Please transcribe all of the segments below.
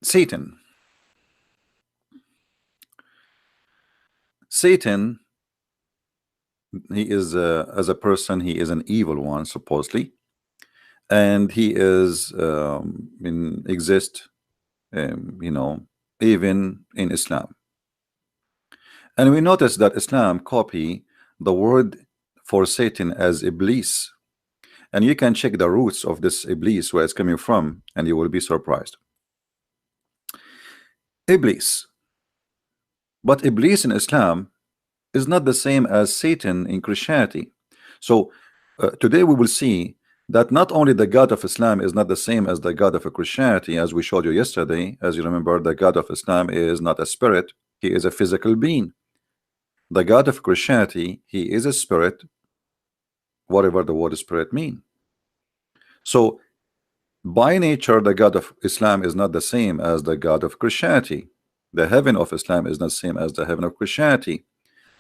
Satan. Satan, he is as a person, he is an evil one supposedly, and he is in exist, you know, even in Islam. And we notice that Islam copy the word for Satan as Iblis, and you can check the roots of this Iblis where it's coming from, and you will be surprised. Iblis, but Iblis in Islam is not the same as Satan in Christianity. So today we will see that not only the God of Islam is not the same as the God of Christianity, as we showed you yesterday. As you remember, the God of Islam is not a spirit, he is a physical being. The God of Christianity, he is a spirit, whatever the word spirit mean. So by nature, the God of Islam is not the same as the God of Christianity. The heaven of Islam is not the same as the heaven of Christianity.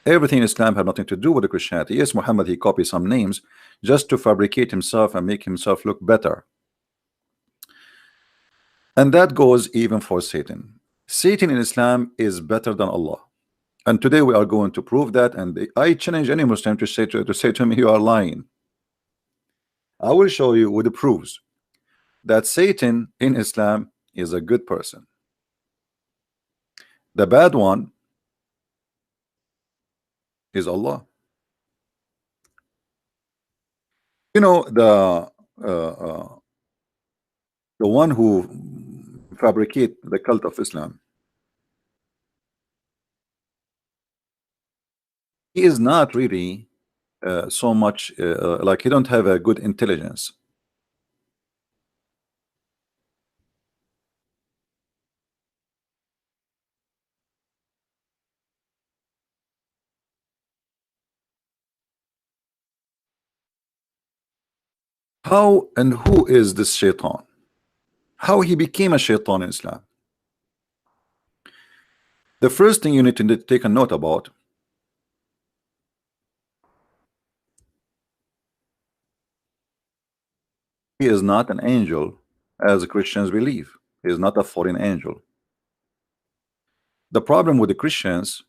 Everything in Islam had nothing to do with the Christianity. Yes, Muhammad, he copied some names just to fabricate himself and make himself look better. And that goes even for Satan. Satan in Islam is better than Allah. And today we are going to prove that. And I challenge any Muslim to say to me, you are lying. I will show you with the proofs that Satan in Islam is a good person. The bad one is Allah. You know, the one who fabricate the cult of Islam, he is not really so much like he don't have a good intelligence. How and who is this shaitan? How he became a shaitan in Islam? The first thing you need to take a note about, he is not an angel as Christians believe. He is not a fallen angel. The problem with the Christians,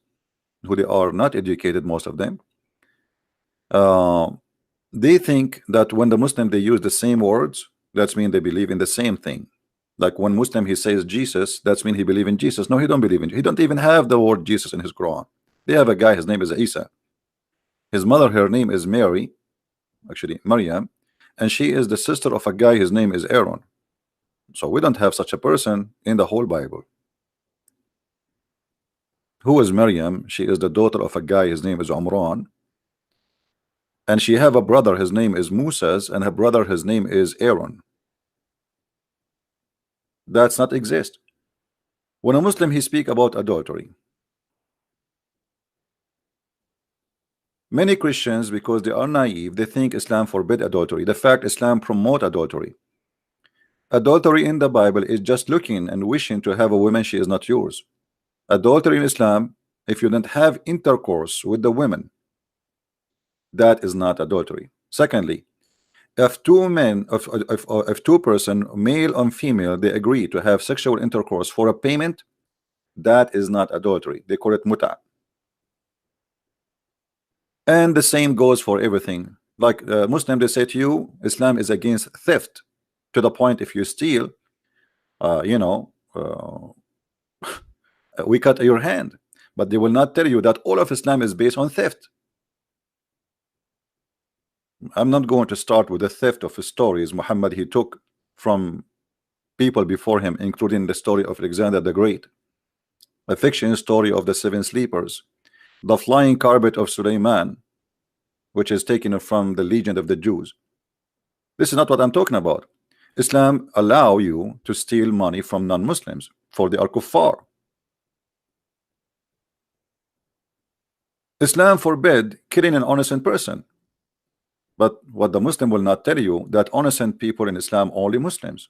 who they are not educated, most of them, they think that when the Muslim they use the same words, that's mean they believe in the same thing. Like when Muslim he says Jesus, that's mean he believe in Jesus. No, he don't believe in. He don't even have the word Jesus in his Quran. They have a guy. His name is Isa. His mother, her name is Mary, actually Maryam, and she is the sister of a guy. His name is Aaron. So we don't have such a person in the whole Bible. Who is Maryam? She is the daughter of a guy. His name is Umran, and she have a brother. His name is Moses, and her brother, his name is Aaron. That's not exist. When a Muslim he speak about adultery, many Christians, because they are naive, they think Islam forbid adultery. The fact Islam promote adultery. Adultery in the Bible is just looking and wishing to have a woman she is not yours. Adultery in Islam, if you don't have intercourse with the women, that is not adultery. Secondly, if two men, if two person, male and female, they agree to have sexual intercourse for a payment, that is not adultery. They call it muta. And the same goes for everything. Like Muslim, they say to you, Islam is against theft, to the point if you steal, you know, we cut your hand. But they will not tell you that all of Islam is based on theft. I'm not going to start with the theft of stories Muhammad he took from people before him, including the story of Alexander the Great, a fiction story of the seven sleepers, the flying carpet of Suleiman, which is taken from the legend of the Jews. This is not what I'm talking about. Islam allow you to steal money from non-Muslims, for they are kuffar. Islam forbid killing an innocent person. But what the Muslim will not tell you, that innocent people in Islam only Muslims.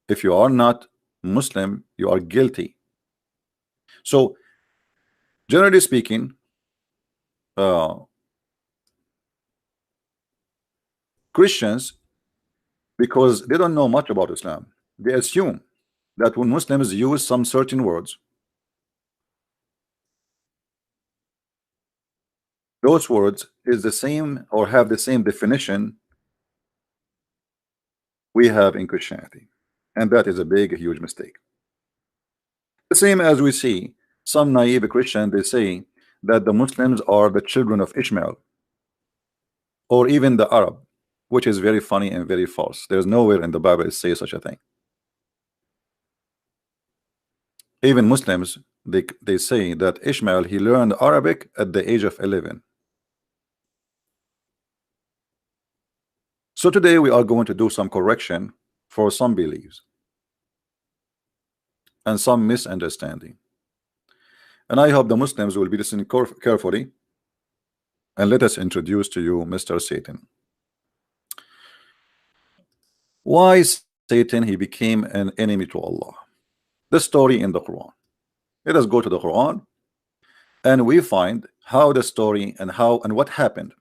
If you are not Muslim, you are guilty. So generally speaking, Christians, because they don't know much about Islam, they assume that when Muslims use some certain words, those words is the same or have the same definition we have in Christianity, and that is a big, huge mistake. The same as we see some naive Christian, they say that the Muslims are the children of Ishmael, or even the Arab, which is very funny and very false. There's nowhere in the Bible it says such a thing. Even Muslims, they say that Ishmael, he learned Arabic at the age of 11. So today we are going to do some correction for some beliefs and some misunderstanding, and I hope the Muslims will be listening carefully. And let us introduce to you Mr. Satan. Why Satan he became an enemy to Allah? The story in the Quran. Let us go to the Quran and we find how the story and how and what happened.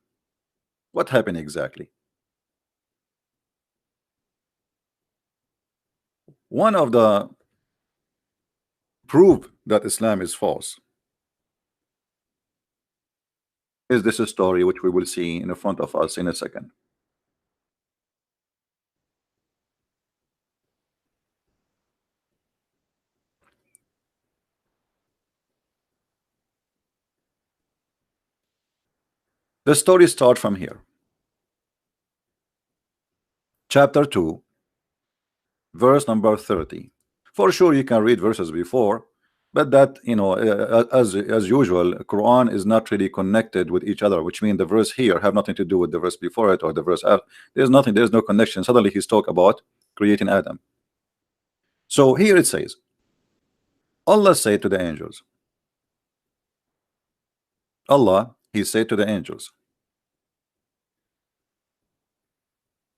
What happened exactly? One of the proof that Islam is false is this story, which we will see in front of us in a second. The story starts from here. Chapter 2, verse number 30. For sure you can read verses before, but that, you know, as usual, Quran is not really connected with each other, which means the verse here have nothing to do with the verse before it or the verse after. There's nothing, there's no connection. Suddenly he's talking about creating Adam. So here it says, Allah said to the angels, Allah, he said to the angels,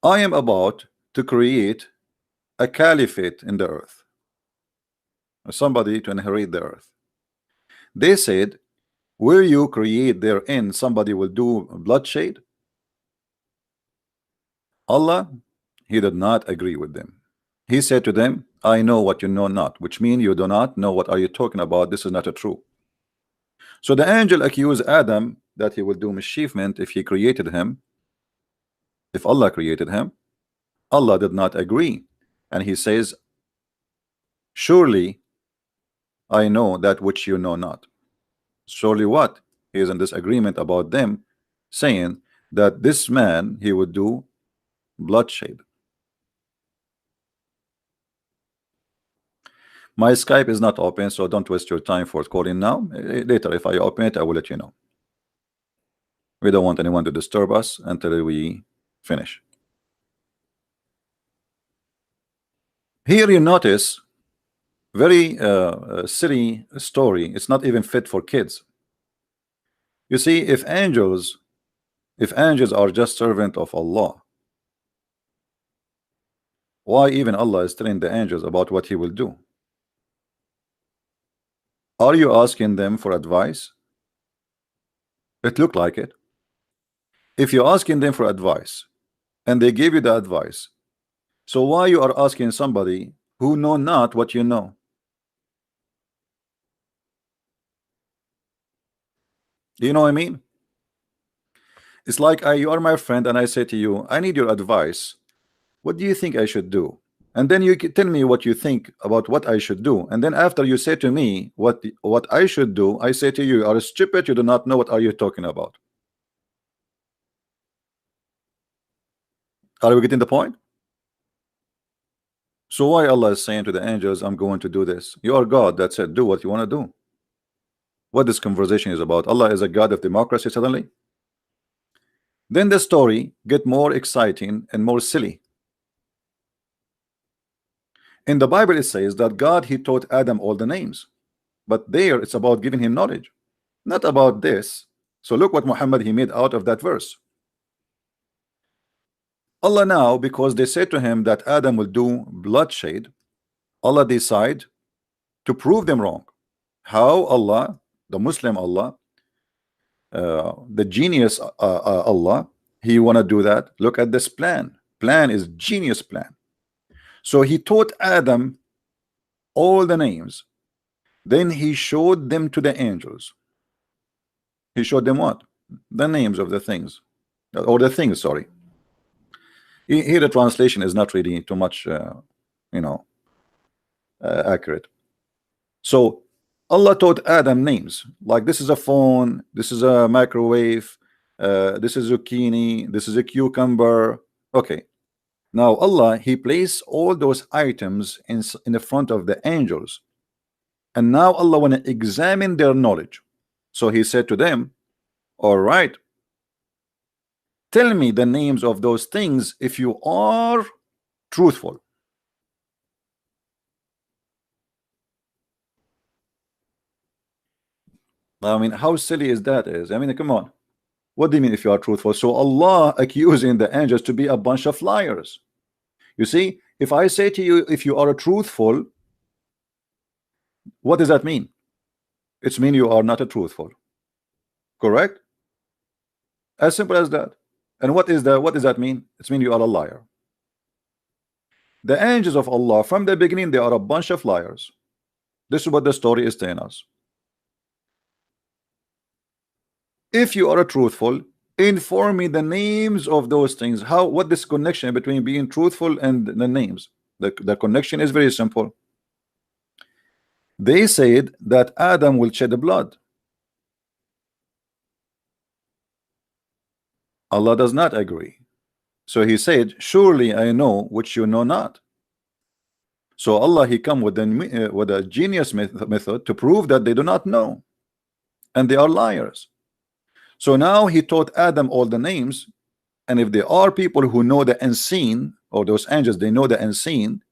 I am about to create a caliphate in the earth, somebody to inherit the earth. They said, will you create therein somebody will do bloodshed? Allah, he did not agree with them. He said to them, I know what you know not, which means you do not know what are you talking about. This is not a true. So the angel accused Adam that he will do mischievement if he created him, if Allah created him. Allah did not agree, and he says, surely I know that which you know not. Surely what? He is in this agreement about them, saying that this man he would do bloodshed. My Skype is not open, so don't waste your time for calling now. Later, if I open it, I will let you know. We don't want anyone to disturb us until we finish. Here you notice very silly story. It's not even fit for kids. You see, if angels are just servant of Allah, why even Allah is telling the angels about what he will do? Are you asking them for advice? It looked like it. If you're asking them for advice and they give you the advice, so why you are asking somebody who know not what you know? Do you know what I mean? It's like you are my friend and I say to you, I need your advice. What do you think I should do? And then you tell me what you think about what I should do. And then after you say to me what I should do, I say to you, you are stupid, you do not know what are you talking about. Are we getting the point? So why Allah is saying to the angels, I'm going to do this? You are God, that said, do what you want to do. What this conversation is about? Allah is a God of democracy suddenly? Then the story get more exciting and more silly. In the Bible it says that God he taught Adam all the names, but there it's about giving him knowledge, not about this. So look what Muhammad he made out of that verse. Allah now, because they said to him that Adam will do bloodshed, Allah decide to prove them wrong. How? Allah, the Muslim Allah, the genius Allah, he wanna do that. Look at this plan. Plan is genius plan. So he taught Adam all the names. Then he showed them to the angels. He showed them what? The names of the things, or the things, sorry. Here the translation is not really too much, you know, accurate. So Allah taught Adam names, like this is a phone, this is a microwave, this is zucchini, this is a cucumber. Okay, now Allah, he placed all those items in the front of the angels, and now Allah want to examine their knowledge. So he said to them, all right, tell me the names of those things if you are truthful. I mean, how silly is that? I mean, come on. What do you mean if you are truthful? So Allah accusing the angels to be a bunch of liars. You see, if I say to you, if you are truthful, what does that mean? It's mean you are not a truthful. Correct? As simple as that. And what does that mean? It's mean you are a liar. The angels of Allah from the beginning, they are a bunch of liars. This is what the story is telling us. If you are a truthful, inform me the names of those things. What this connection between being truthful and the names? The connection is very simple. They said that Adam will shed blood. Allah does not agree. So he said, surely I know which you know not. So Allah, he come with a genius method to prove that they do not know, and they are liars. So now he taught Adam all the names, and if there are people who know the unseen, or those angels, they know the unseen,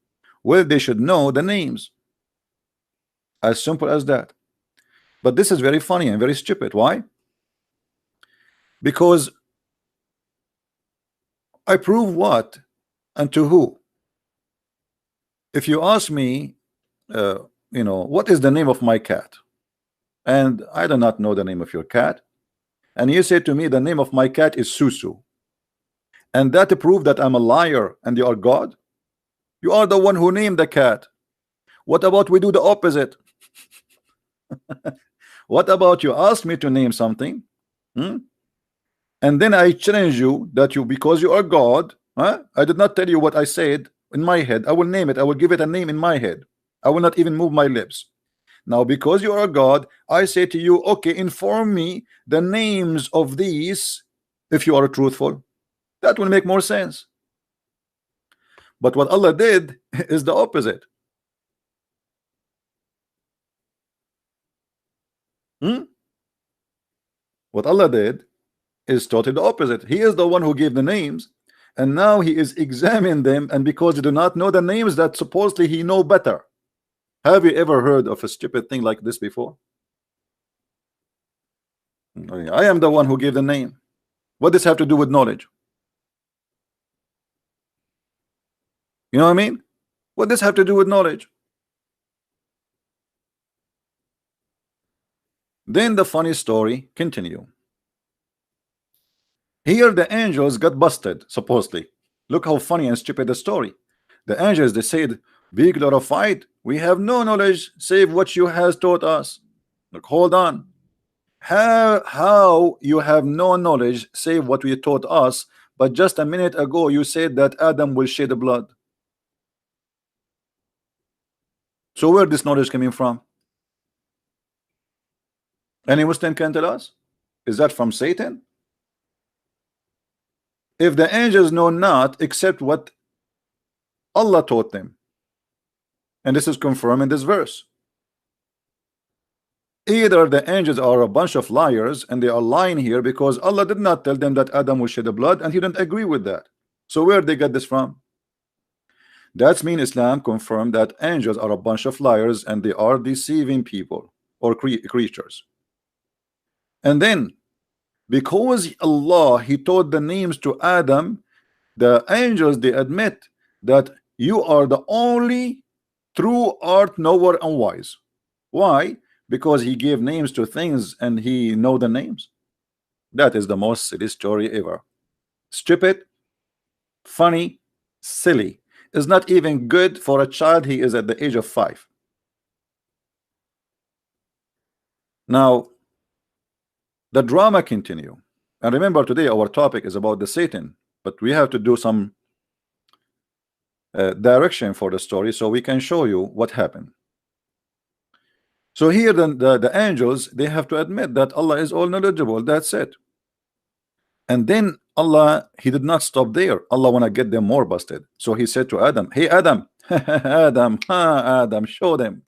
well, they should know the names. As simple as that. But this is very funny and very stupid. Why? Because I prove what and to who? If you ask me, you know, what is the name of my cat? And I do not know the name of your cat. And you say to me, the name of my cat is Susu. And that prove that I'm a liar and you are God? You are the one who named the cat. What about we do the opposite? What about you ask me to name something? And then I challenge you that because you are God, I did not tell you what I said in my head. I will name it. I will give it a name in my head. I will not even move my lips. Now, because you are God, I say to you, okay, inform me the names of these if you are truthful. That will make more sense. But what Allah did is the opposite. What Allah did is totally the opposite. He is the one who gave the names, and now he is examining them, and because they do not know the names that supposedly he know better. Have you ever heard of a stupid thing like this before? I am the one who gave the name. What does this have to do with knowledge? You know what I mean? What does this have to do with knowledge? Then the funny story continue. Here the angels got busted, supposedly. Look how funny and stupid the story. The angels, they said, be glorified. We have no knowledge save what you has taught us. Look, hold on. How you have no knowledge save what we taught us, but just a minute ago you said that Adam will shed blood. So where this knowledge coming from? Any Muslim can tell us? Is that from Satan? If the angels know not except what Allah taught them, and this is confirmed in this verse, either the angels are a bunch of liars and they are lying here because Allah did not tell them that Adam will shed the blood, and he didn't agree with that. So where they get this from? That's mean Islam confirmed that angels are a bunch of liars and they are deceiving people or creatures. And then because Allah, he taught the names to Adam, the angels, they admit that you are the only true art knower and wise. Why? Because he gave names to things and he know the names. That is the most silly story ever. Stupid, funny, silly. Is not even good for a child. He is at the age of 5. Now the drama continue. And remember, today our topic is about the Satan, but we have to do some direction for the story so we can show you what happened. So here the angels, they have to admit that Allah is all knowledgeable. That's it. And then Allah, he did not stop there. Allah wanna get them more busted. So he said to Adam, hey Adam, Adam, Adam, show them.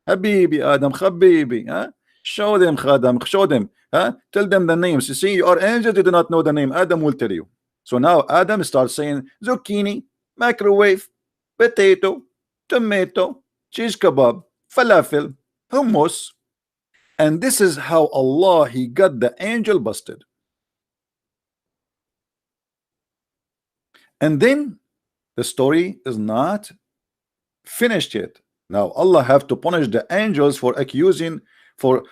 Habibi, Adam, Habibi, huh? Show them, Adam, show them, huh? Tell them the names. You see, your angels, they do not know the name. Adam will tell you. So now Adam starts saying zucchini, microwave, potato, tomato, cheese kebab, falafel, hummus. And this is how Allah, he got the angel busted. And then the story is not finished yet. Now Allah have to punish the angels for accusing, for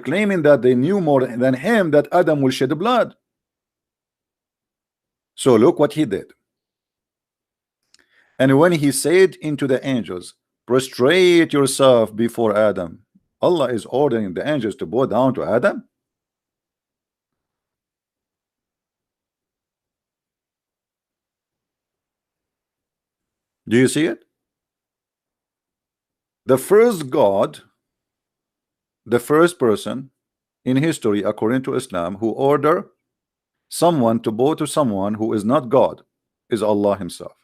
claiming that they knew more than him, that Adam will shed blood. So look what he did. And when he said into the angels, prostrate yourself before Adam, Allah is ordering the angels to bow down to Adam. Do you see it? The first God, the first person in history according to Islam who order someone to bow to someone who is not God is Allah himself.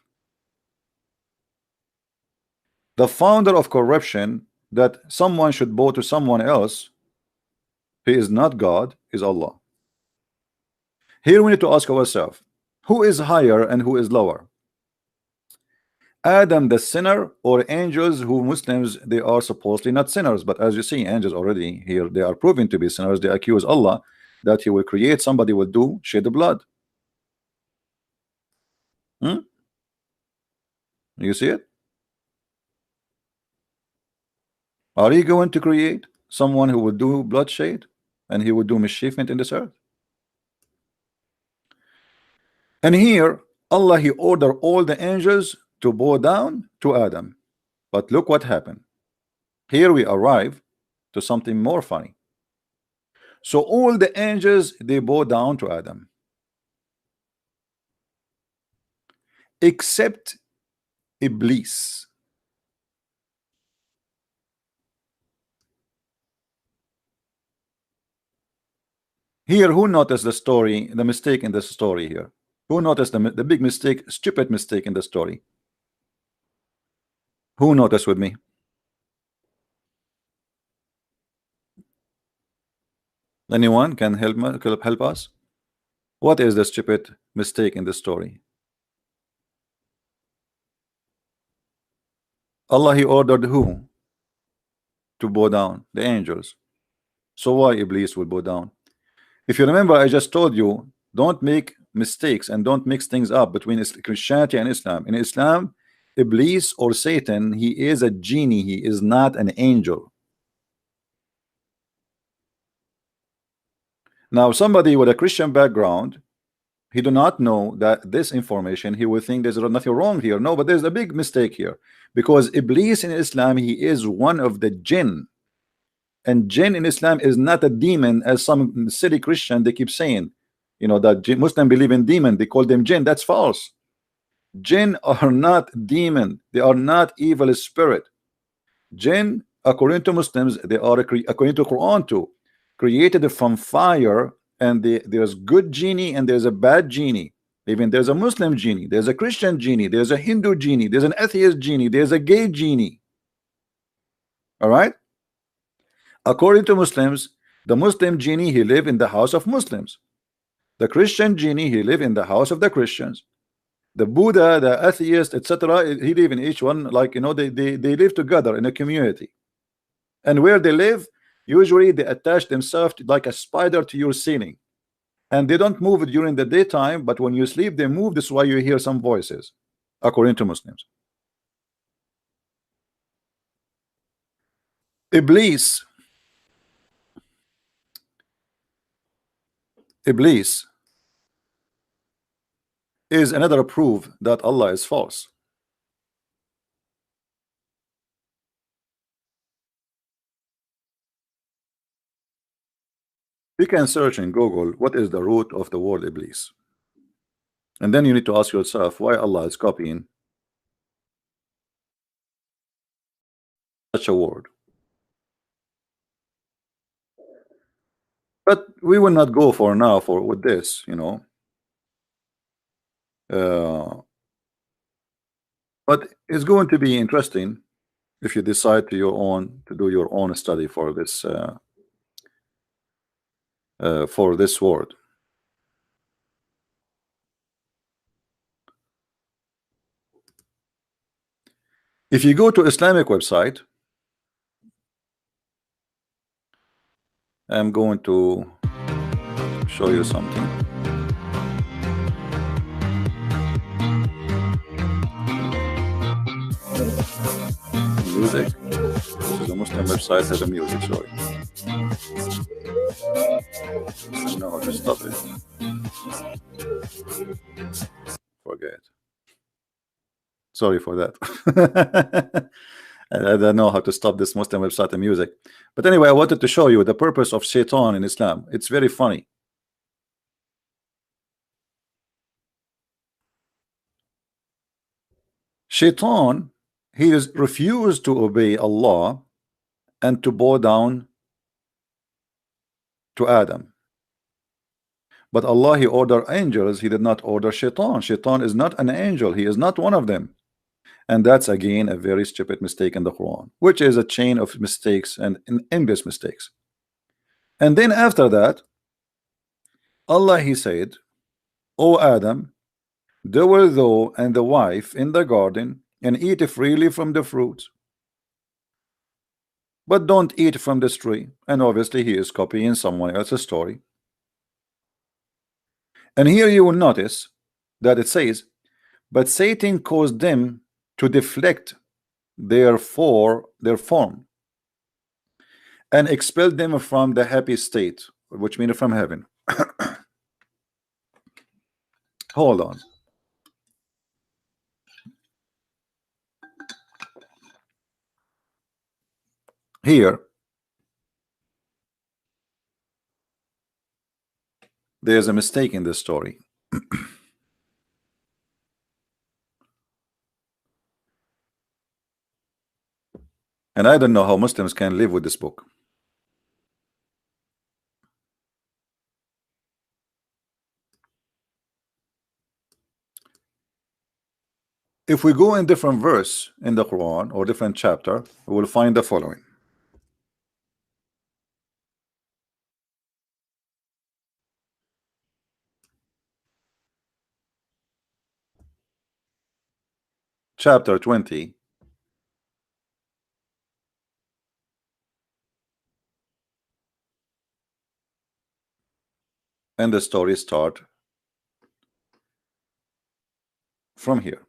The founder of corruption, that someone should bow to someone else who is not God, is Allah. Here we need to ask ourselves, who is higher and who is lower? Adam the sinner, or angels who Muslims, they are supposedly not sinners, but as you see, angels already here, they are proven to be sinners. They accuse Allah that he will create somebody will do shed the blood. You see it? Are you going to create someone who will do bloodshed and he will do mischievement in this earth? And here Allah, he ordered all the angels to bow down to Adam. But look what happened. Here we arrive to something more funny. So all the angels, they bow down to Adam, except Iblis. Here, who noticed the story, the mistake in this story here? Who noticed the big mistake, stupid mistake in the story? Who noticed with me? Anyone can help us? What is the stupid mistake in the story? Allah, he ordered who to bow down? The angels. So why Iblis will bow down? If you remember, I just told you, don't make mistakes and don't mix things up between Christianity and Islam. In Islam, Iblis or Satan, he is a genie, he is not an angel. Now somebody with a Christian background, he do not know that this information, he will think there's nothing wrong here. No, but there's a big mistake here, because Iblis in Islam, he is one of the jinn, and jinn in Islam is not a demon, as some silly Christian they keep saying, you know, that Muslim believe in demon, they call them jinn. That's false. Jinn are not demon, they are not evil spirit. Jinn, according to Muslims, they are according to Quran too, created from fire, and there's good genie and there's a bad genie. Even there's a Muslim genie, there's a Christian genie, there's a Hindu genie, there's an atheist genie, there's a gay genie. All right, according to Muslims, the Muslim genie, he live in the house of Muslims. The Christian genie, he live in the house of the Christians. The Buddha, the atheist, etc., he live in each one, like, you know, they live together in a community. And where they live, usually they attach themselves like a spider to your ceiling, and they don't move during the daytime, but when you sleep they move. This is why you hear some voices, according to Muslims. Iblis is another proof that Allah is false. You can search in Google what is the root of the word Iblis, and then you need to ask yourself why Allah is copying such a word. But we will not go for now for with this, uh, but it's going to be interesting if you decide to do your own study for this word. If you go to Islamic website, I'm going to show you something. Music. This is a Muslim website has a music, sorry. No, just stop it. Forget. Sorry for that. I don't know how to stop this Muslim website and music. But anyway, I wanted to show you the purpose of setan in Islam. It's very funny. Shaitan, he is refused to obey Allah and to bow down to Adam. But Allah, he ordered angels, he did not order Shaitan. Shaitan is not an angel, he is not one of them. And that's again a very stupid mistake in the Quran, which is a chain of mistakes and endless mistakes. And then after that, Allah, he said, O Adam, dwell thou and the wife in the garden and eat freely from the fruit, but don't eat from this tree. And obviously he is copying someone else's story. And here you will notice that it says, but Satan caused them to deflect their form and expelled them from the happy state, which means from heaven. Hold on. Here, there's a mistake in this story. And I don't know how Muslims can live with this book. If we go in different verse in the Quran or different chapter, we will find the following. Chapter 20, and the story start from here.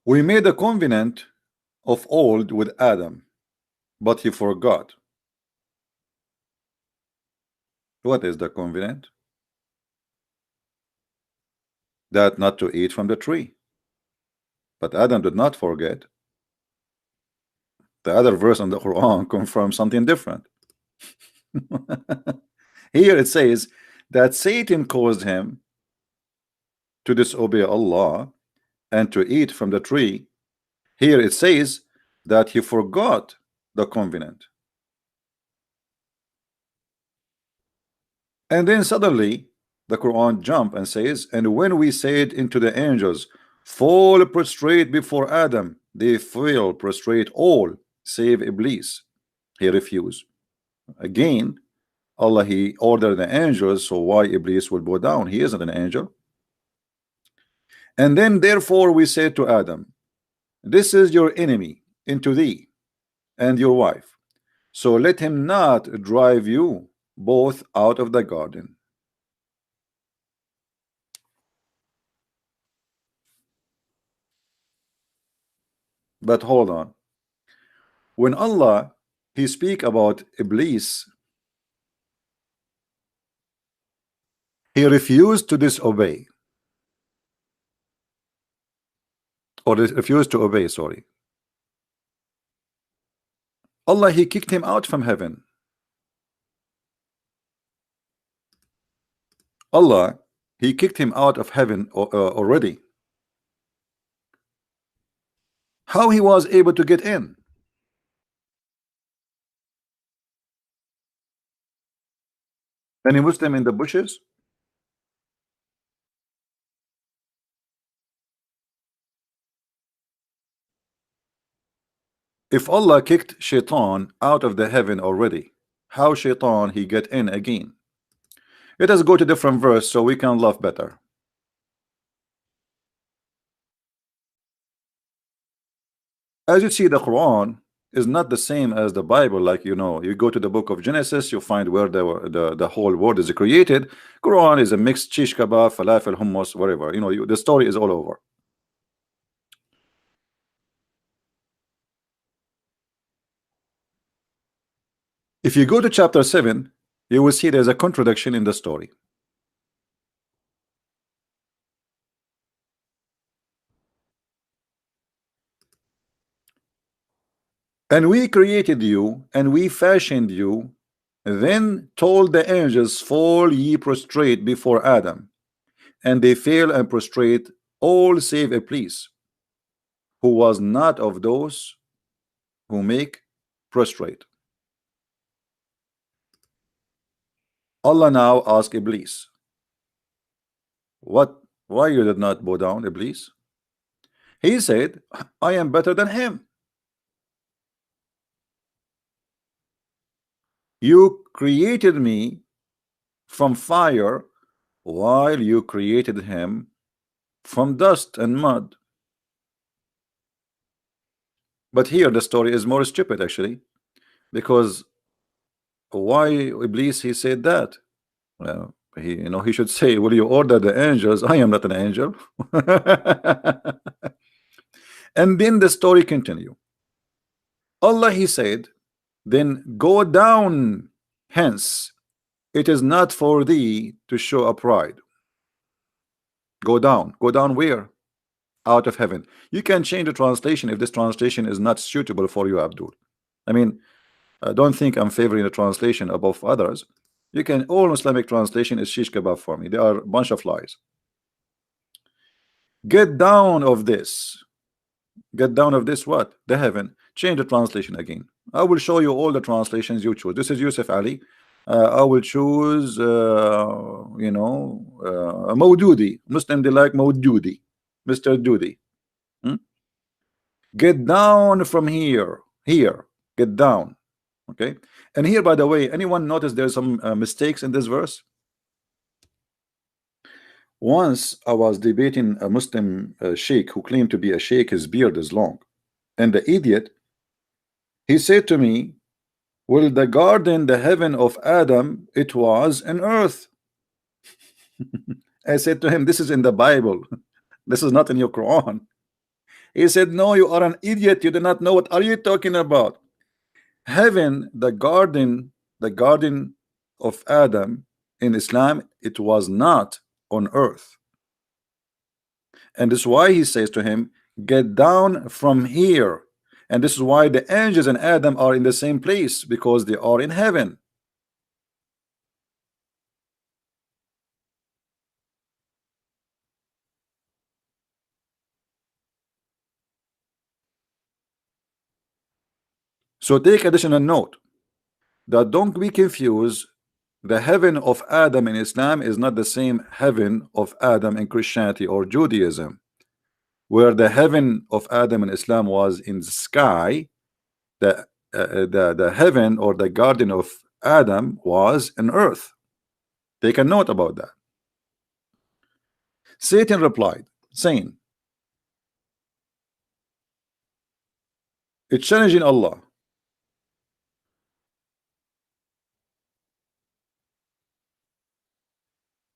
We made a covenant of old with Adam, but he forgot. What is the covenant? That not to eat from the tree. But Adam did not forget. The other verse in the Quran confirms something different. Here it says that Satan caused him to disobey Allah and to eat from the tree. Here it says that he forgot the covenant. And then suddenly the Quran jump and says, and when we said into the angels, fall prostrate before Adam, they fell prostrate all save Iblis. He refused. Again, Allah, he ordered the angels, so why Iblis will bow down? He isn't an angel. And then therefore we said to Adam, this is your enemy into thee and your wife, so let him not drive you both out of the garden. But hold on. When Allah, he speak about Iblis, he refused to disobey. or refused to obey, sorry. Allah, he kicked him out from heaven. Allah, he kicked him out of heaven already. How he was able to get in? Any Muslim in the bushes? If Allah kicked Shaitan out of the heaven already, how Shaitan he get in again? Let us go to different verse so we can laugh better. As you see, the Quran is not the same as the Bible. Like, you know, you go to the book of Genesis, you find where the whole world is created. Quran is a mixed shish kebab, falafel, hummus, whatever. You know, the story is all over. If you go to chapter 7, you will see there's a contradiction in the story. And we created you, and we fashioned you, then told the angels, fall ye prostrate before Adam. And they fell and prostrate, all save Iblis, who was not of those who make prostrate. Allah now asked Iblis, what? Why you did not bow down, Iblis? He said, I am better than him. You created me from fire, while you created him from dust and mud. But here the story is more stupid, actually, because why Iblis he said that? Well, he, you know, he should say, will you order the angels? I am not an angel. And then the story continue. Allah he said, then go down hence, it is not for thee to show a pride. Go down where? Out of heaven. You can change the translation if this translation is not suitable for you, Abdul. I mean, don't think I'm favoring the translation above others. You can, all Islamic translation is shish kebab for me. They are a bunch of lies. Get down of this. Get down of this what? The heaven. Change the translation again. I will show you all the translations you choose. This is Yusuf Ali. I will choose you know, Maududi. Muslim they like Maududi, Mr. Doody. Get down from here. Get down. Okay. And here, by the way, anyone notice there's some mistakes in this verse? Once I was debating a Muslim sheikh who claimed to be a sheikh, his beard is long, and the idiot, he said to me, well, the garden, the heaven of Adam, it was an earth. I said to him, this is in the Bible. This is not in your Quran. He said, no, you are an idiot. You do not know. What are you talking about? Heaven, the garden of Adam in Islam, it was not on earth. And this is why he says to him, get down from here. And this is why the angels and Adam are in the same place, because they are in heaven. So take additional note that don't be confused. The heaven of Adam in Islam is not the same heaven of Adam in Christianity or Judaism, where the heaven of Adam in Islam was in the sky. The heaven or the garden of Adam was on earth. Take a note about that. Satan replied, saying, it's challenging Allah.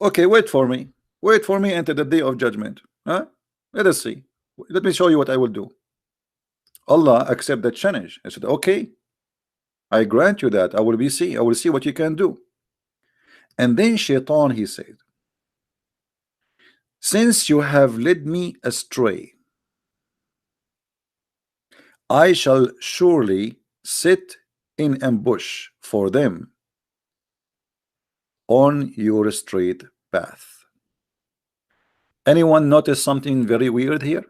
Okay, wait for me. Wait for me until the day of judgment. Huh? Let us see. Let me show you what I will do. Allah accept the challenge. I said, okay, I grant you that. I will see what you can do. And then Shaitan, he said, since you have led me astray I shall surely sit in ambush for them on your straight path. Anyone notice something very weird here?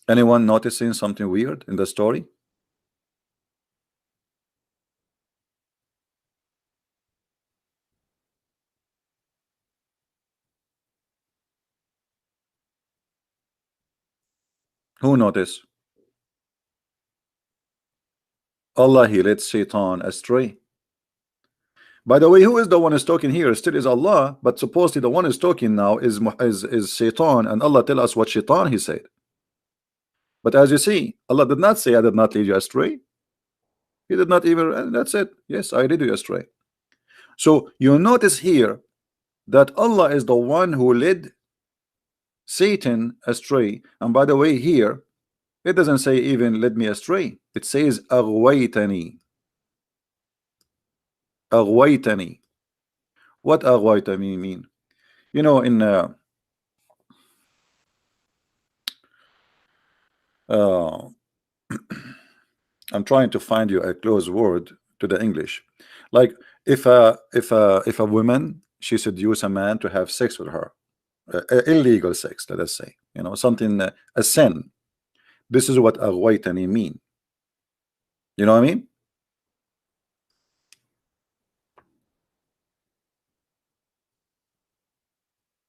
Anyone noticing something weird in the story? Who noticed? Allah, he led Satan astray. By the way, who is the one who's talking here? Still is Allah, but supposedly the one who's talking now is Satan, and Allah tell us what Shaitan he said. But as you see, Allah did not say, I did not lead you astray. He did not even, and that's it. Yes, I led you astray. So you notice here that Allah is the one who led Satan astray. And by the way, here it doesn't say even led me astray. It says aghwaytani. Aghwaytani. What aghwaytani mean? You know, in uh, I'm trying to find you a close word to the English. Like if a woman she seduce a man to have sex with her, illegal sex, let us say, you know, something a sin. This is what aghwaytani mean. You know what I mean?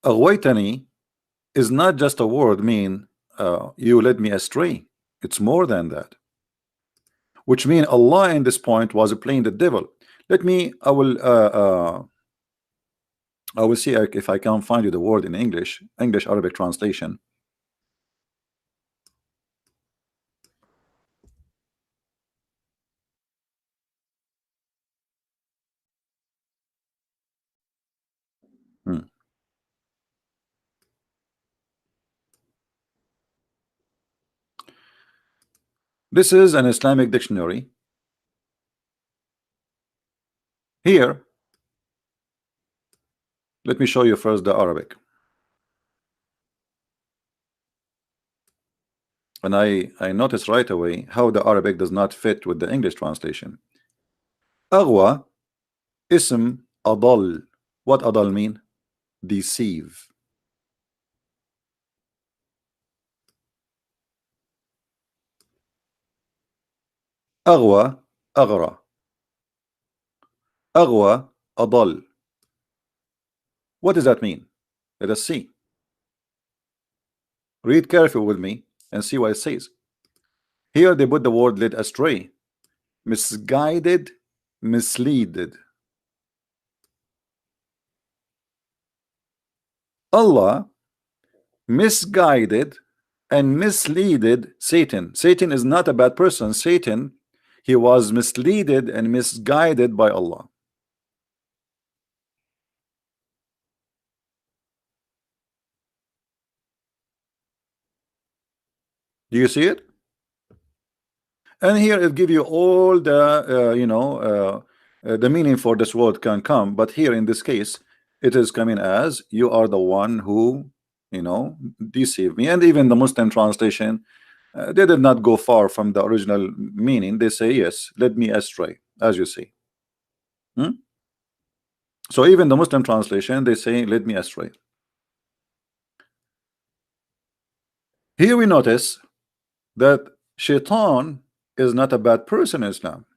Aghwaytani is not just a word mean you led me astray. It's more than that. Which mean Allah in this point was playing the devil. Let me I will see if I can find you the word in English Arabic translation. Hmm. This is an Islamic dictionary. Here, let me show you first the Arabic. And I noticed right away how the Arabic does not fit with the English translation. Aghwa, ism adal. What adal mean? Deceive. Aghwa, aghra. Aghwa, adal. What does that mean? Let us see. Read carefully with me and see what it says. Here they put the word led astray, misguided, misleaded. Allah misguided and misleaded Satan. Satan is not a bad person. Satan, he was misleaded and misguided by Allah. Do you see it? And here it give you all the the meaning for this word can come, but here in this case it is coming as you are the one who deceive me. And even the Muslim translation, they did not go far from the original meaning. They say yes, led me astray, as you see. So even the Muslim translation, they say led me astray. Here we notice that Shaitan is not a bad person in Islam.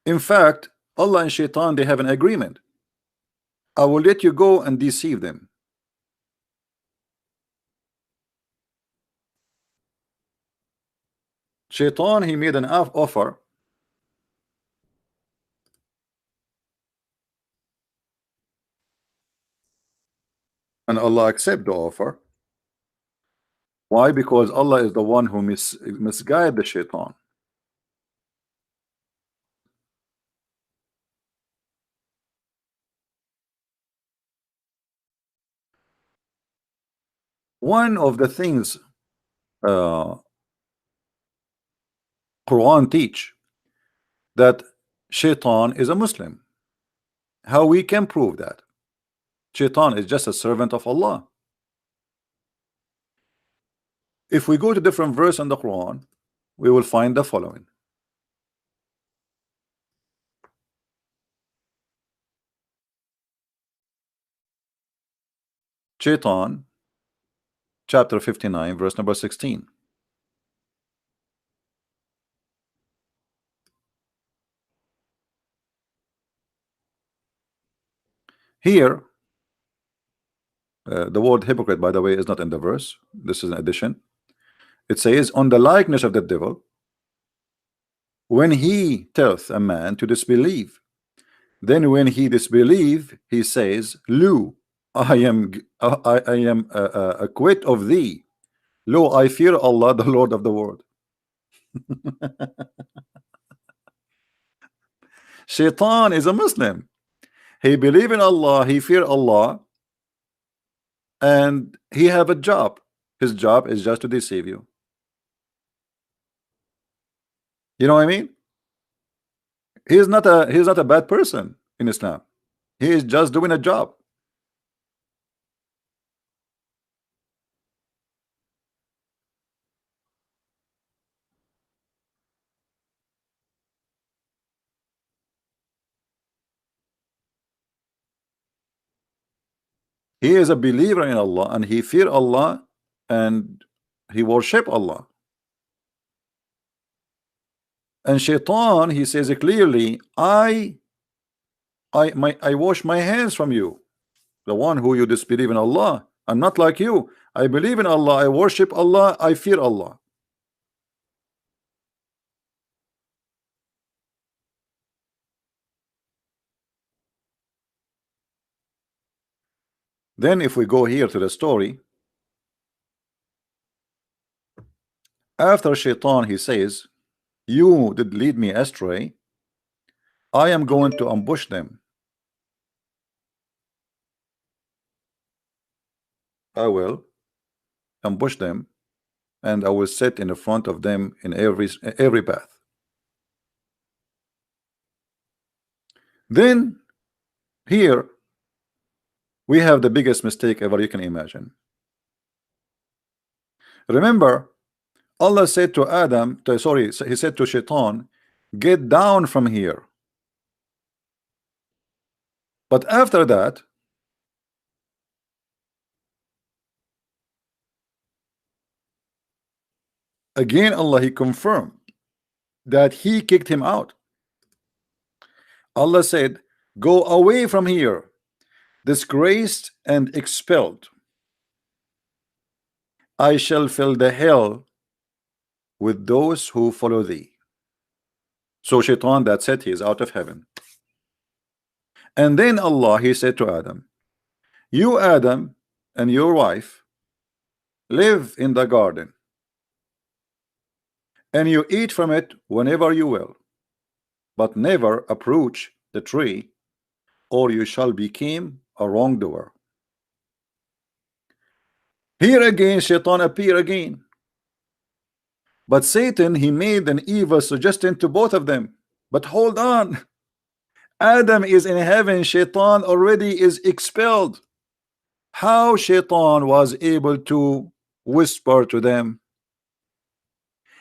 In fact, Allah and Shaitan, they have an agreement. I will let you go and deceive them. Shaitan, he made an offer, and Allah accept the offer. Why? Because Allah is the one who misguide the Shaitan. One of the things uh, Quran teach that Shaitan is a Muslim. How we can prove that? Shaitan is just a servant of Allah. If we go to different verse in the Quran, we will find the following. Shaitan, chapter 59, verse number 16. Here, the word hypocrite, by the way, is not in the verse. This is an addition. It says, on the likeness of the devil, when he telleth a man to disbelieve, then when he disbelieve, he says, Lo, I am acquit of thee. Lo, I fear Allah, the Lord of the world. Shaitan is a Muslim. He believe in Allah, he fear Allah, and he have a job. His job is just to deceive you. You know what I mean? He's not a bad person in Islam. He is just doing a job. He is a believer in Allah and he fear Allah and he worship Allah. And Shaitan, he says clearly, I wash my hands from you, the one who you disbelieve in Allah. I'm not like you. I believe in Allah, I worship Allah, I fear Allah. Then if we go here to the story, after Shaitan, he says, you did lead me astray, I am going to ambush them. I will ambush them and I will sit in the front of them in every path. Then here we have the biggest mistake ever you can imagine. Remember, Allah said to Adam, he said to Shaitan, get down from here. But after that, again Allah, he confirmed that he kicked him out. Allah said, go away from here, disgraced and expelled. I shall fill the hell with those who follow thee. So Shaitan, that's it, he is out of heaven. And then Allah, he said to Adam, you Adam and your wife live in the garden and you eat from it whenever you will, but never approach the tree or you shall become a wrongdoer. Here again Shaitan appear again, but Satan, he made an evil suggestion to both of them. But hold on, Adam is in heaven, Shaitan already is expelled. How Shaitan was able to whisper to them?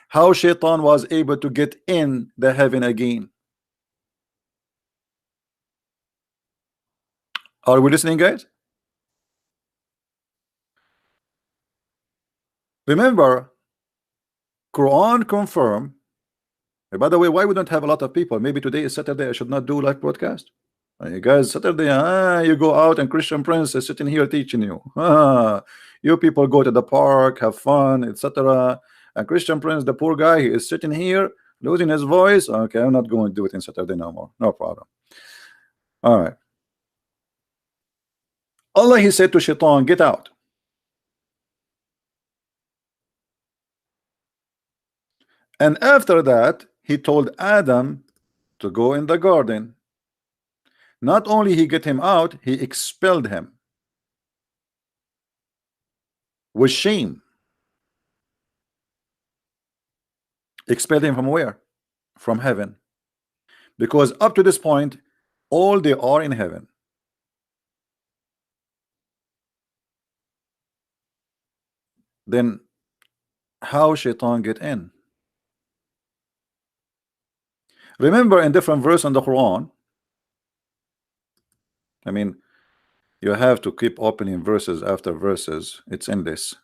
How Shaitan was able to get in the heaven again? Are we listening, guys? Remember, Quran confirm. By the way, why we don't have a lot of people? Maybe today is Saturday, I should not do live broadcast. You guys, Saturday, you go out and Christian Prince is sitting here teaching you. You people go to the park, have fun, etc. And Christian Prince, the poor guy, he is sitting here losing his voice. Okay, I'm not going to do it in Saturday no more. No problem. All right. Allah, he said to Shaitan, get out. And after that, he told Adam to go in the garden. Not only he get him out, he expelled him with shame. Expelled him from where? From heaven. because up to this point all they are in heaven. Then how shaitan get in? Remember, in different verse in the Quran, I mean, you have to keep opening verses after verses. It's endless,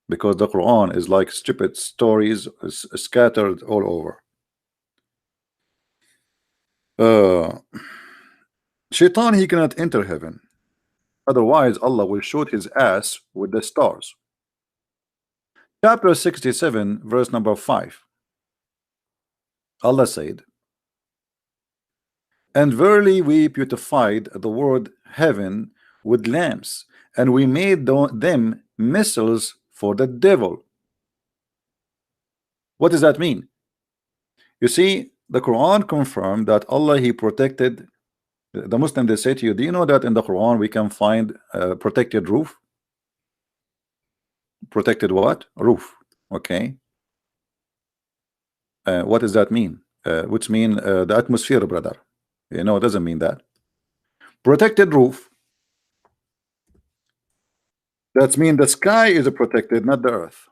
because the Quran is like stupid stories scattered all over. Shaitan, he cannot enter heaven, otherwise Allah will shoot his ass with the stars. Chapter 67 verse number 5, Allah said, and verily we beautified the word heaven with lamps, and we made them missiles for the devil. What does that mean? You see, the Quran confirmed that Allah, he protected the Muslim. They say to you, do you know that in the Quran we can find protected roof? Protected what? Roof. Okay. What does that mean? Which mean the atmosphere, brother. You know, it doesn't mean that. Protected roof, that means the sky is protected, not the earth.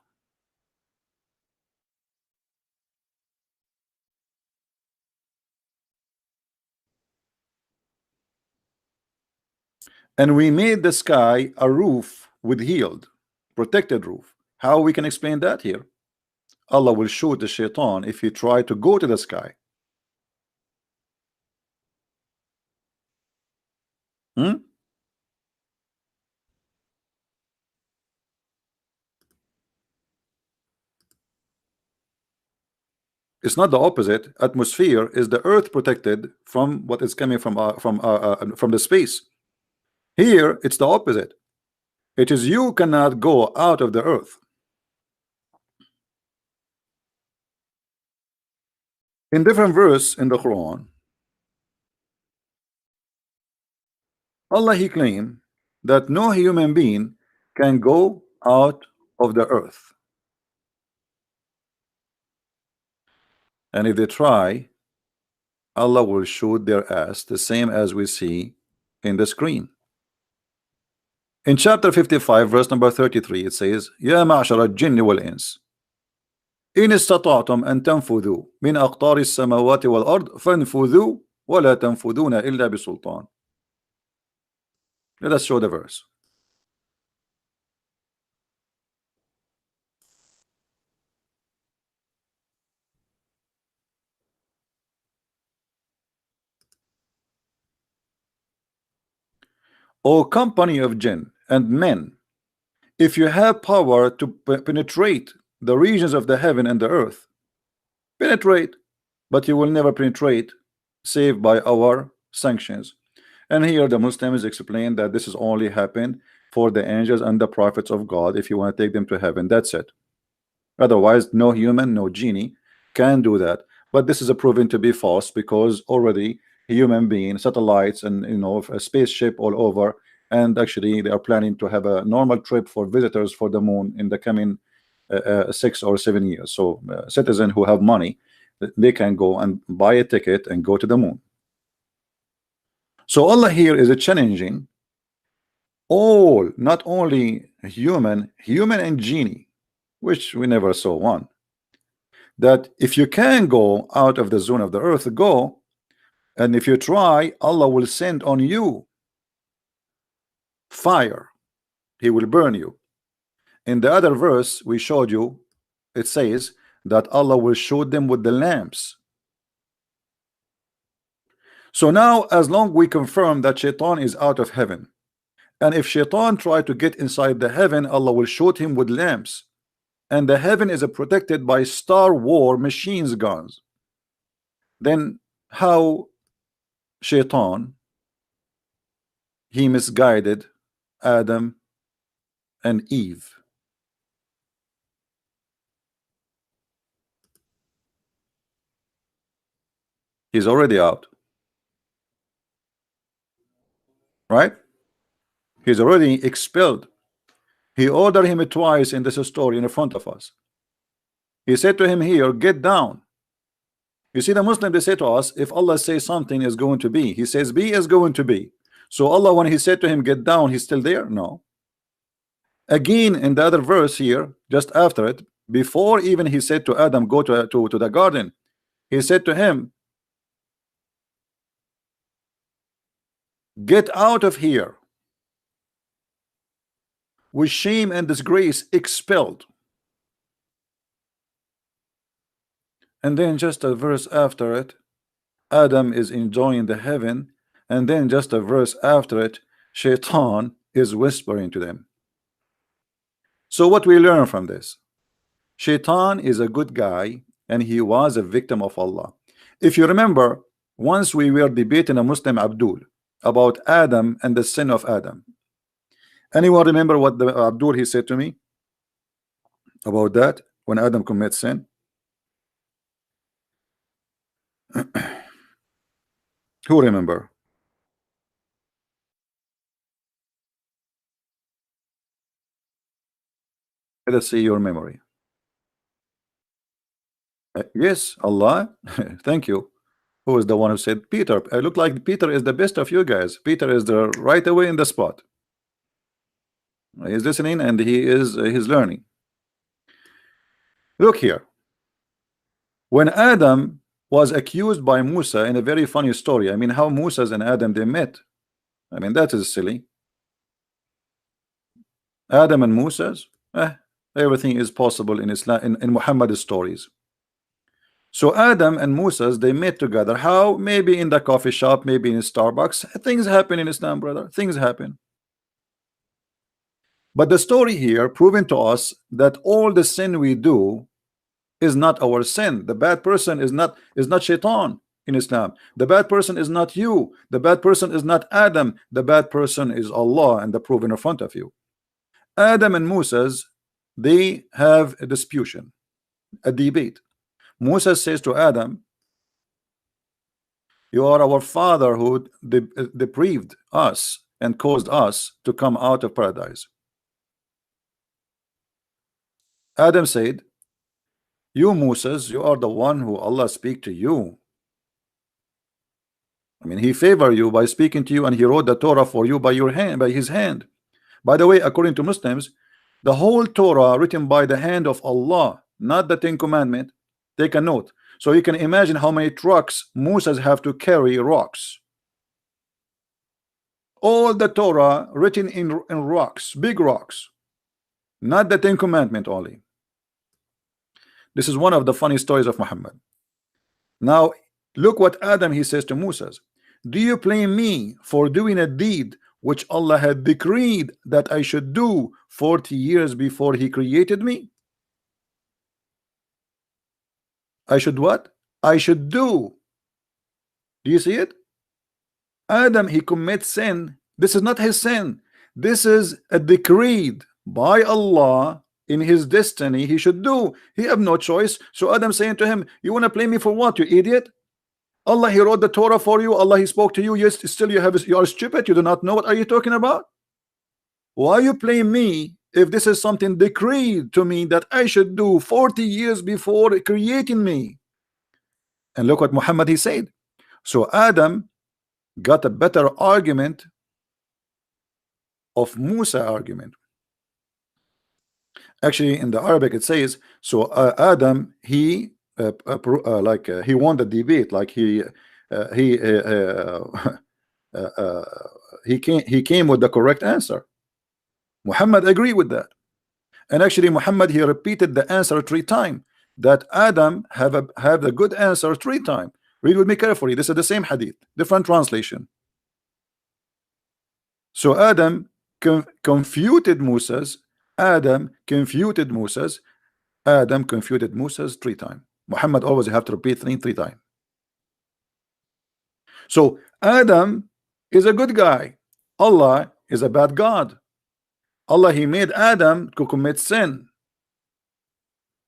And we made the sky a roof with healed, protected roof. How we can explain that here? Allah will shoot the shaitan if he try to go to the sky. It's not the opposite. Atmosphere is the earth protected from what is coming from the space. Here it's the opposite. It is you cannot go out of the earth. In different verse in the Quran, Allah, he claimed that no human being can go out of the earth, and if they try, Allah will shoot their ass, the same as we see in the screen. In chapter 55 verse number 33, it says, يا معشر الجن والإنس إن استطعتم أن تنفذوا من أقطار السماوات والأرض فانفذوا ولا تنفذون إلا بسلطان. Let us show the verse. O company of jinn and men, if you have power to penetrate the regions of the heaven and the earth, penetrate, but you will never penetrate save by our sanctions. And here the Muslims explain that this is only happened for the angels and the prophets of God. If you want to take them to heaven, that's it. Otherwise, no human, no genie can do that. But this is proven to be false, because already human beings, satellites, and a spaceship all over, and actually they are planning to have a normal trip for visitors for the moon in the coming 6 or 7 years. So citizens who have money, they can go and buy a ticket and go to the moon. So Allah here is challenging all, not only human and genie, which we never saw one, that if you can go out of the zone of the earth, go, and if you try, Allah will send on you fire. He will burn you. In the other verse we showed you, it says that Allah will shoot them with the lamps. So now, as long we confirm that shaitan is out of heaven, and if shaitan try to get inside the heaven, Allah will shoot him with lamps, and the heaven is protected by Star War machines guns, then how shaitan, he misguided Adam and Eve? He's already out, right? He's already expelled. He ordered him twice in this story in front of us. He said to him here, get down. You see, the Muslim, they say to us, if Allah says something is going to be, He says be is going to be. So Allah, when He said to him get down, He's still there? No. Again, in the other verse here, just after it, before even He said to Adam go to the garden, He said to him, get out of here, with shame and disgrace, expelled. And then just a verse after it, Adam is enjoying the heaven, and then just a verse after it, Shaitan is whispering to them. So what we learn from this, Shaitan is a good guy, and he was a victim of Allah. If you remember, once we were debating a Muslim Abdul about Adam and the sin of Adam. Anyone remember what the Abdul he said to me about that when Adam commits sin? Who remember? Let us see your memory. Yes, Allah. Thank you. Who is the one who said Peter? I look like Peter is the best of you guys. Peter is the right away in the spot. He's listening and he is he's learning. Look here. When Adam was accused by Musa in a very funny story. I mean, how Musa and Adam they met. I mean, that is silly. Adam and Musa's, everything is possible in Islam, in Muhammad's stories. So Adam and Musa's, they met together. How? Maybe in the coffee shop, maybe in Starbucks. Things happen in Islam, brother. Things happen. But the story here proving to us that all the sin we do is not our sin. The bad person is not Shaitan in Islam. The bad person is not you. The bad person is not Adam. The bad person is Allah, and the proof in front of you. Adam and Musa's, they have a disputation, a debate. Musa says to Adam, you are our father who deprived us and caused us to come out of paradise. Adam said, you Moses, you are the one who Allah speak to you. I mean, He favor you by speaking to you, and He wrote the Torah for you by your hand, by His hand. By the way, according to Muslims, the whole Torah written by the hand of Allah, not the Ten Commandments. Take a note. So you can imagine how many trucks Moses have to carry rocks. All the Torah written in rocks, big rocks, not the Ten Commandments only. This is one of the funny stories of Muhammad. Now look what Adam he says to Moses. Do you blame me for doing a deed which Allah had decreed that I should do 40 years before He created me? I should what? I should do. Do you see it? Adam, he commits sin. This is not his sin. This is a decreed by Allah in His destiny. He should do. He have no choice. So Adam saying to him, you want to blame me for what, you idiot? Allah, He wrote the Torah for you. Allah, He spoke to you. Yes, still you are stupid. You do not know what are you talking about? Why you blame me if this is something decreed to me that I should do 40 years before creating me? And look what Muhammad he said. So Adam got a better argument of Musa argument. Actually, in the Arabic it says, so Adam he he won the debate, like he came with the correct answer. Muhammad agreed with that. And actually Muhammad he repeated the answer 3 times, that Adam have the good answer 3 times. Read with me carefully. This is the same hadith, different translation. So Adam confuted Moses. Adam confuted Moses. Adam confuted Moses 3 times. Muhammad always have to repeat 3 times. So Adam is a good guy. Allah is a bad God. Allah, He made Adam to commit sin.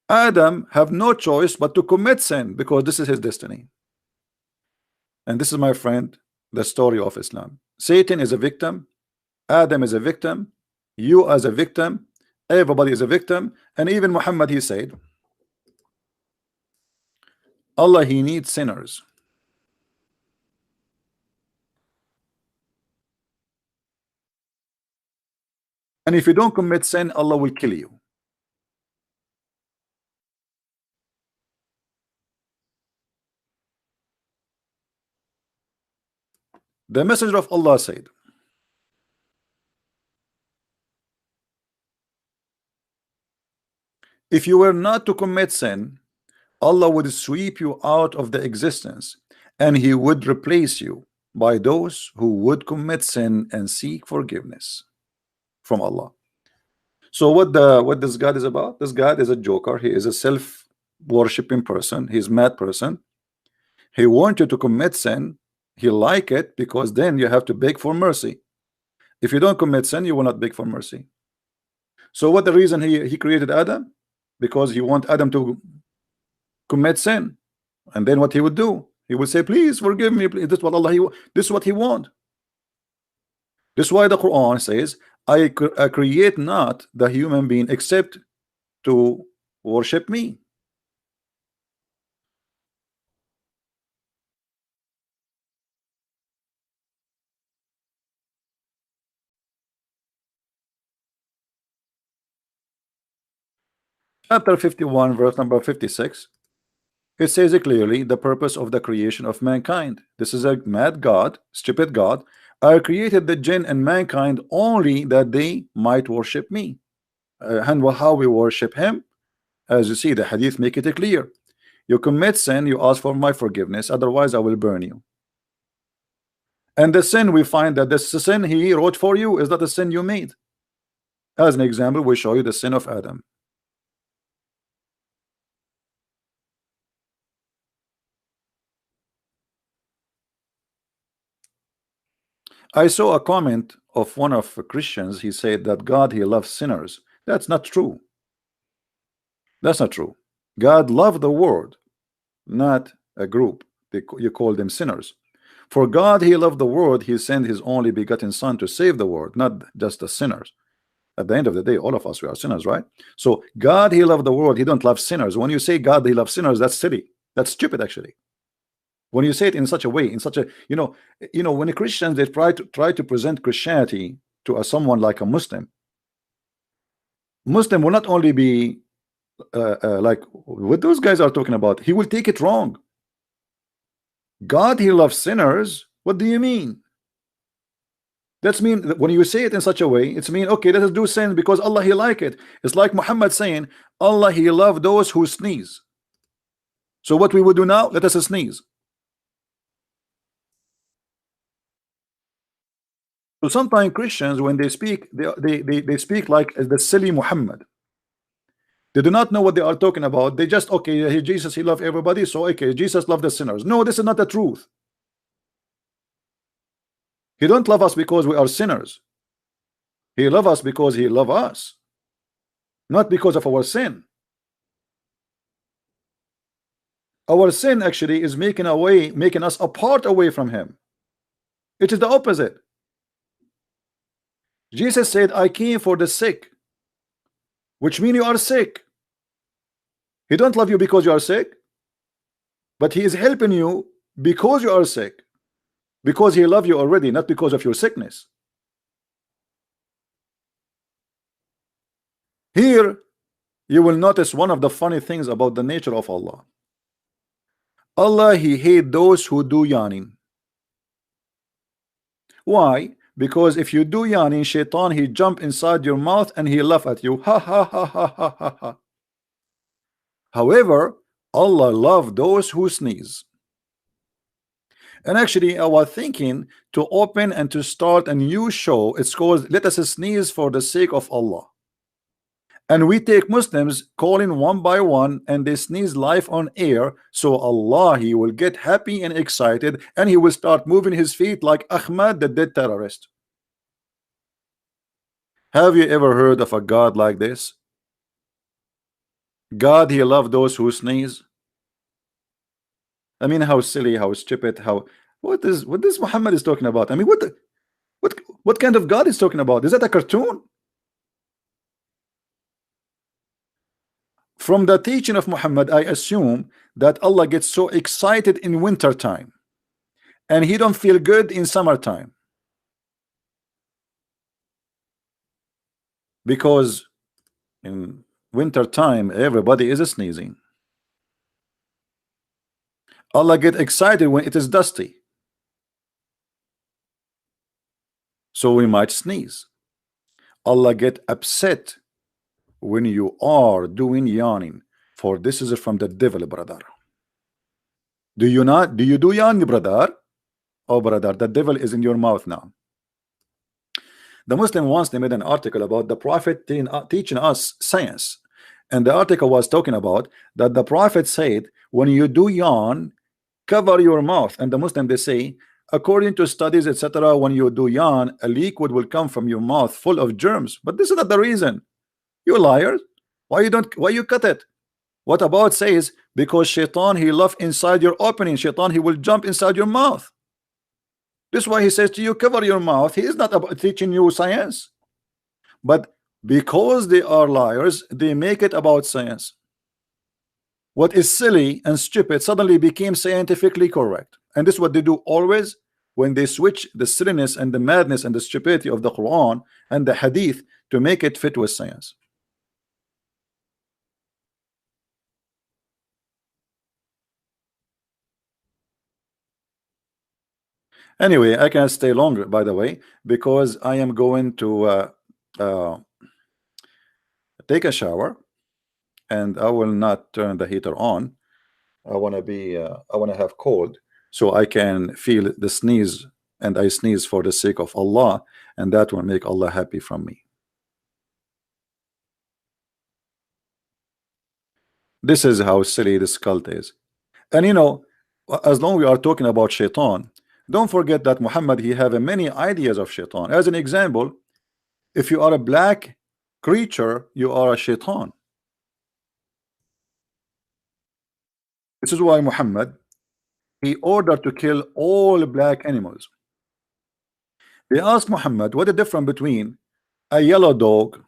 Adam have no choice but to commit sin because this is his destiny. And this is, my friend, the story of Islam. Satan is a victim. Adam is a victim. You as a victim. Everybody is a victim. And even Muhammad he said, Allah, he needs sinners. And if you don't commit sin, Allah will kill you. The messenger of Allah said, if you were not to commit sin, Allah would sweep you out of the existence, and he would replace you by those who would commit sin and seek forgiveness from Allah. So what this God is about? This God is a joker. He is a self-worshipping person. He's a mad person. He wants you to commit sin. He like it because then you have to beg for mercy. If you don't commit sin, you will not beg for mercy. So what the reason he created Adam? Because he want Adam to commit sin, and then what he would do? He would say, "Please forgive me." Please. This is what this is what he want. This is why the Quran says, I create not the human being except to worship me. Chapter 51, verse number 56. It says it clearly, the purpose of the creation of mankind. This is a mad God, stupid God. I created the jinn and mankind only that they might worship me. And how we worship him? As you see, the hadith make it clear. You commit sin, you ask for my forgiveness, otherwise I will burn you. And the sin, we find that the sin he wrote for you is not the sin you made. As an example, we show you the sin of Adam. I saw a comment of one of the Christians. He said that God, he loves sinners. That's not true. That's not true. God loved the world, not a group. You call them sinners. For God, he loved the world. He sent his only begotten son to save the world, not just the sinners. At the end of the day, all of us, we are sinners, right? So God, he loved the world. He don't love sinners. When you say God, he loves sinners, that's silly. That's stupid, actually. When you say it in such a way, in such a, when the Christians, they try to present Christianity to someone like a Muslim will not only be like what those guys are talking about. He will take it wrong. God, he loves sinners. What do you mean? That's mean when you say it in such a way, it's mean, okay, let us do sin because Allah, he like it. It's like Muhammad saying, Allah, he love those who sneeze. So what we would do now, let us sneeze. So sometimes Christians, when they speak, they speak like the silly Muhammad. They do not know what they are talking about. They just, okay, Jesus, he loved everybody, so okay, Jesus loved the sinners. No, this is not the truth. He don't love us because we are sinners. He loves us because he loves us, not because of our sin. Our sin actually is making us apart away from him. It is the opposite. Jesus said, I came for the sick, which means you are sick. He don't love you because you are sick, but he is helping you because you are sick, because he loves you already, not because of your sickness. Here you will notice one of the funny things about the nature of Allah. Allah, he hates those who do yawning. Why? Because if you do yawning, shaitan, he jump inside your mouth and he laugh at you. Ha ha ha ha ha ha ha. However, Allah love those who sneeze. And actually, I was thinking to open and to start a new show. It's called Let Us Sneeze for the Sake of Allah. And we take Muslims calling one by one and they sneeze live on air. So Allah, he will get happy and excited and he will start moving his feet like Ahmad, the dead terrorist. Have you ever heard of a God like this? God, he loved those who sneeze. I mean, how silly, how stupid, what this Muhammad is talking about? I mean, what kind of God is talking about? Is that a cartoon? From the teaching of Muhammad, I assume that Allah gets so excited in winter time and he don't feel good in summertime, because in winter time everybody is sneezing. Allah get excited when it is dusty, so we might sneeze. Allah get upset when you are doing yawning, for this is from the devil, brother. Do you not? Do you do yawn, brother? Oh, brother, the devil is in your mouth now. The Muslim once they made an article about the Prophet teaching us science, and the article was talking about that the Prophet said when you do yawn, cover your mouth. And the Muslim they say, according to studies, etc., when you do yawn, a liquid will come from your mouth full of germs. But this is not the reason. You liars. Why you cut it? What about says because shaitan he love inside your opening, shaitan he will jump inside your mouth. This is why he says to you, cover your mouth. He is not about teaching you science, but because they are liars, they make it about science. What is silly and stupid suddenly became scientifically correct, and this is what they do always when they switch the silliness and the madness and the stupidity of the Quran and the Hadith to make it fit with science. Anyway, I can't stay longer, by the way, because I am going to take a shower, and I will not turn the heater on. I want to have cold so I can feel the sneeze, and I sneeze for the sake of Allah, and that will make Allah happy from me. This is how silly this cult is. And you know, as long we are talking about shaitan, don't forget that Muhammad he have many ideas of shaitan. As an example, if you are a black creature, you are a shaitan. This is why Muhammad he ordered to kill all black animals. They asked Muhammad what the difference between a yellow dog,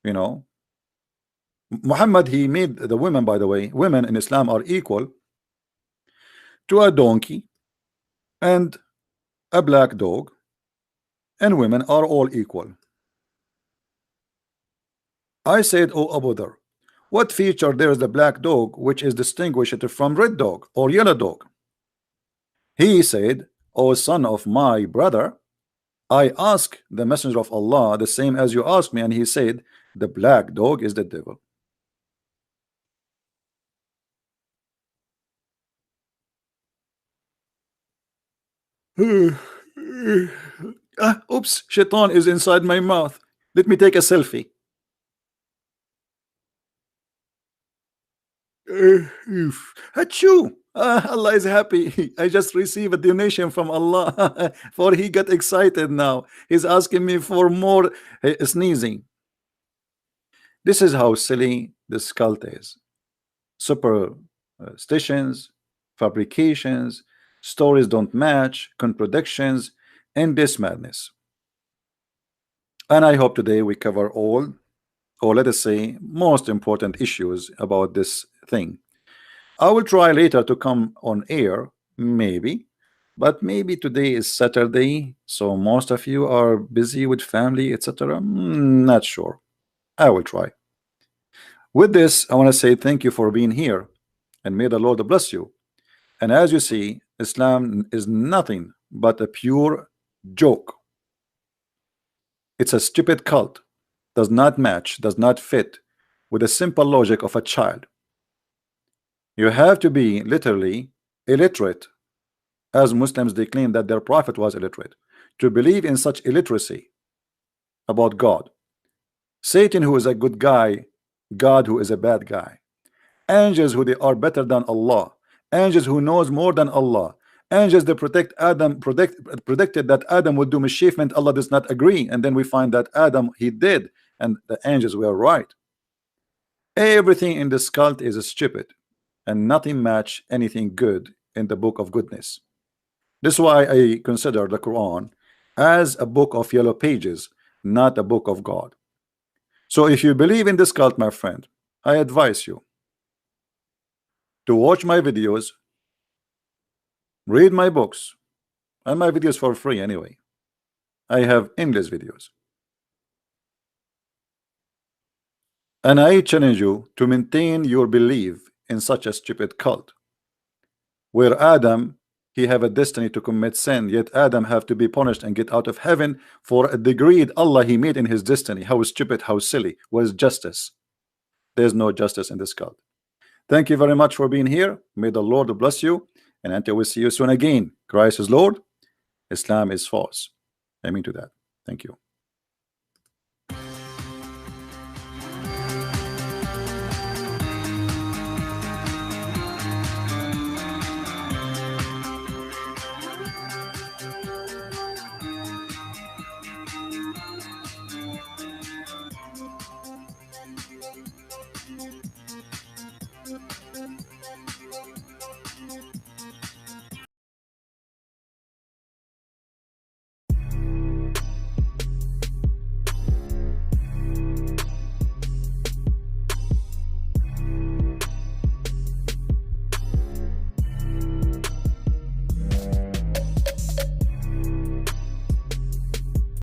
you know. Muhammad he made the women, by the way, women in Islam are equal to a donkey and a black dog, and women are all equal. I said, oh Abu Dhar, what feature there is the black dog which is distinguished from red dog or yellow dog? He said, O son of my brother, I ask the messenger of Allah the same as you asked me, and he said the black dog is the devil. Oops, shaitan is inside my mouth. Let me take a selfie. Achoo! Allah is happy. I just received a donation from Allah for he got excited now. He's asking me for more sneezing. This is how silly this cult is. Superstitions, fabrications, stories don't match, contradictions, and this madness. And I hope today we cover all, or let us say most important issues about this thing. I will try later to come on air, maybe, but maybe today is Saturday, so most of you are busy with family, etc. Not sure. I will try. With this, I want to say thank you for being here, and may the Lord bless you. And as you see, Islam is nothing but a pure joke. It's a stupid cult, does not match, does not fit with the simple logic of a child. You have to be literally illiterate, as Muslims they claim that their prophet was illiterate, to believe in such illiteracy about God. Satan who is a good guy, God who is a bad guy, angels who they are better than Allah, angels who knows more than Allah, angels that protect Adam, predicted that Adam would do mischievement. Allah does not agree, and then we find that Adam he did, and the angels were right. Everything in this cult is stupid, and nothing match anything good in the book of goodness. This is why I consider the Quran as a book of yellow pages, not a book of God. So if you believe in this cult, my friend, I advise you to watch my videos, read my books, and my videos for free anyway. I have endless videos. And I challenge you to maintain your belief in such a stupid cult, where Adam, he have a destiny to commit sin, yet Adam have to be punished and get out of heaven for a degree Allah he made in his destiny. How stupid, how silly. What is justice? There's no justice in this cult. Thank you very much for being here. May the Lord bless you, and until we see you soon again. Christ is Lord, Islam is false. Amen to that. Thank you.